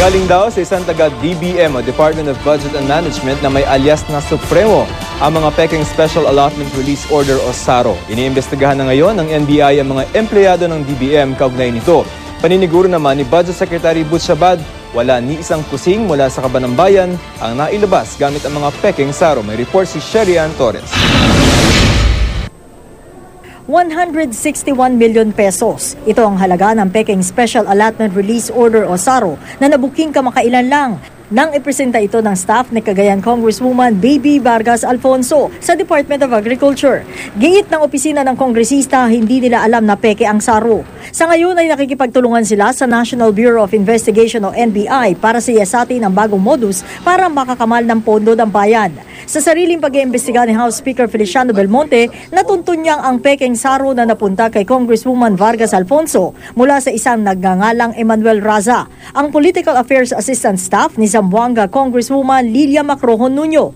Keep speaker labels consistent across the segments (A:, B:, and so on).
A: Galing daw sa isang taga-DBM o Department of Budget and Management na may alias na Supremo ang mga peking Special Allotment Release Order o SARO. Iniimbestigahan na ngayon ng NBI ang mga empleyado ng DBM kaugnay nito. Paniniguro naman ni Budget Secretary Butch Abad, wala ni isang kusing mula sa Kabanang Bayan ang nailabas gamit ang mga peking SARO. May report si Sherian Torres.
B: 161 million pesos. Ito ang halaga ng peking Special Allotment Release Order o SARO na nabuking kamakailan lang nang ipresenta ito ng staff ni Cagayan Congresswoman Baby Vargas Alfonso sa Department of Agriculture. Giit ng opisina ng kongresista, hindi nila alam na peke ang SARO. Sa ngayon ay nakikipagtulungan sila sa National Bureau of Investigation o NBI para siyasatin ang bagong modus para makakamal ng pondo ng bayan. Sa sariling pag-iimbestiga ni House Speaker Feliciano Belmonte, natuntun niyang ang peking SARO na napunta kay Congresswoman Vargas Alfonso mula sa isang nagngangalang Emmanuel Raza, ang Political Affairs Assistant Staff ni Zamboanga Congresswoman Lilia Macrojon Nuño.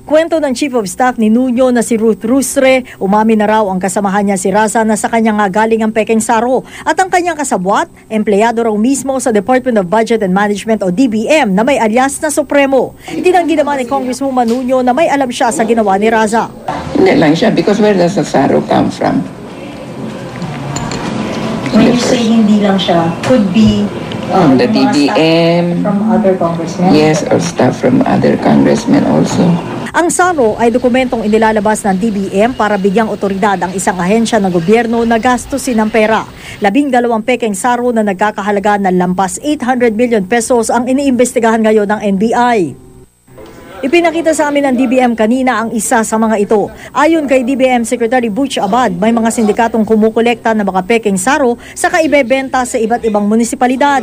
B: Kwento ng Chief of Staff ni Nuño na si Ruth Rustre, umamin na raw ang kasamahan niya si Raza na sa kanya nga galing ang peking SARO at ang kanyang kasabwat, empleyado raw mismo sa Department of Budget and Management o DBM na may alias na Supremo. Tinanggi naman ni Congresswoman Nuño na may alam siya sa ginawa ni Raza.
C: Hindi lang siya because where does the SARO come from?
B: When you say hindi lang siya, could be
C: from the DBM,
B: from other congressmen?
C: Yes, or staff from other congressmen also.
B: Ang SARO ay dokumentong inilalabas ng DBM para bigyang otoridad ang isang ahensya ng gobyerno na gastusin ng pera. 12 peking SARO na nagkakahalaga ng lampas 800 million pesos ang iniimbestigahan ngayon ng NBI. Ipinakita sa amin ng DBM kanina ang isa sa mga ito. Ayon kay DBM Secretary Butch Abad, may mga sindikatong kumukolekta ng mga peking SARO sa kaibebenta sa iba't ibang munisipalidad.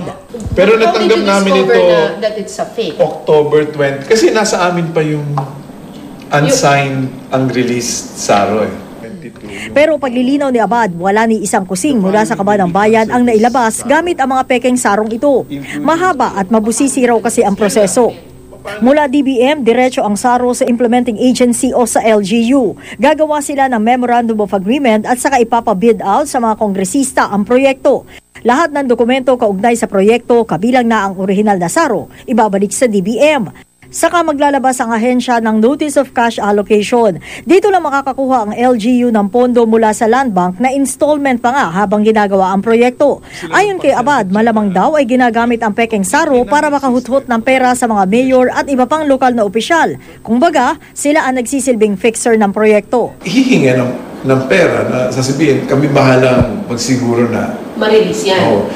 D: Pero natanggap namin ito
E: that it's a fake?
D: October 20. Kasi nasa amin pa yung unsigned ang released SARO eh.
B: Pero paglilinaw ni Abad, wala ni isang kusing mula sa Kabanang Bayan ang nailabas gamit ang mga peking SAROng ito. Mahaba at mabusisi raw kasi ang proseso. Mula DBM, diretso ang SARO sa Implementing Agency o sa LGU. Gagawa sila ng Memorandum of Agreement at saka ipapabid out sa mga kongresista ang proyekto. Lahat ng dokumento kaugnay sa proyekto, kabilang na ang orihinal na SARO, ibabalik sa DBM. Saka maglalabas ang ahensya ng Notice of Cash Allocation. Dito lang makakakuha ang LGU ng pondo mula sa Land Bank na installment pa nga habang ginagawa ang proyekto. Ayon kay Abad, malamang daw ay ginagamit ang peking SARO para makahuthot ng pera sa mga mayor at iba pang lokal na opisyal. Kumbaga, sila ang nagsisilbing fixer ng proyekto.
D: Hihinga ng pera na sasabihin, kami bahalang magsiguro na
E: Marilis yan.
D: Oh.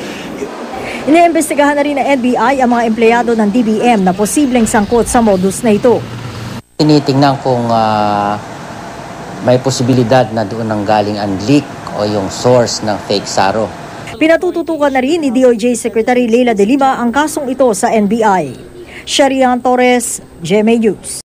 B: Iniimbestigahan na rin ng NBI ang mga empleyado ng DBM na posibleng sangkot sa modus na ito.
F: Tinitingnan kung may posibilidad na doon ang galing ang leak o yung source ng fake SARO.
B: Pinatututukan na rin ni DOJ Secretary Leila De Lima ang kasong ito sa NBI. Sherian Torres, GMA News.